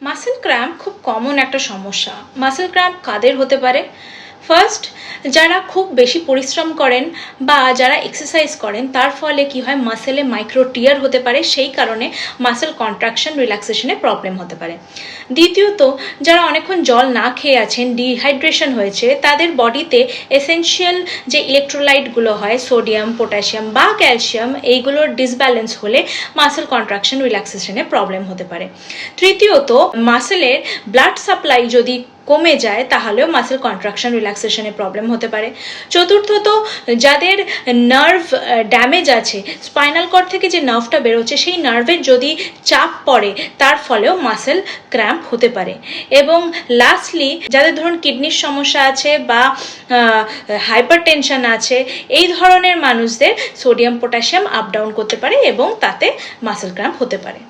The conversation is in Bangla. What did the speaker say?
মাসেল ক্র্যাম্প খুব কমন একটা সমস্যা। মাসেল ক্র্যাম্প কাদের হতে পারে? ফার্স্ট, যারা খুব বেশি পরিশ্রম করেন বা যারা এক্সারসাইজ করেন তার ফলে কি হয়, মাসেলে মাইক্রো টিয়ার হতে পারে, সেই কারণে মাসেল কন্ট্রাকশন রিল্যাক্সেশনে প্রবলেম হতে পারে। দ্বিতীয়ত, যারা অনেকক্ষণ জল না খেয়ে আছেন, ডিহাইড্রেশন হয়েছে, তাদের বডিতে এসেনশিয়াল যে ইলেকট্রোলাইটগুলো হয়, সোডিয়াম, পটাশিয়াম বা ক্যালসিয়াম, এইগুলোর ডিসব্যালেন্স হলে মাসেল কন্ট্রাকশন রিল্যাক্সেশনে প্রবলেম হতে পারে। তৃতীয়ত, মাসেলের ব্লাড সাপ্লাই যদি কমে যায় তাহলেও মাসেল কন্ট্রাকশন রিল্যাক্সেশনে প্রবলেম হতে পারে। চতুর্থত, যাদের নার্ভ ড্যামেজ আছে, স্পাইনাল কর্ড থেকে যে নার্ভটা বেরোচ্ছে সেই নার্ভের যদি চাপ পড়ে তার ফলেও মাসেল ক্র্যাম্প হতে পারে। এবং লাস্টলি, যাদের ধরুন কিডনির সমস্যা আছে বা হাইপার টেনশন আছে, এই ধরনের মানুষদের সোডিয়াম পটাশিয়াম আপ ডাউন করতে পারে এবং তাতে মাসেল ক্র্যাম্প হতে পারে।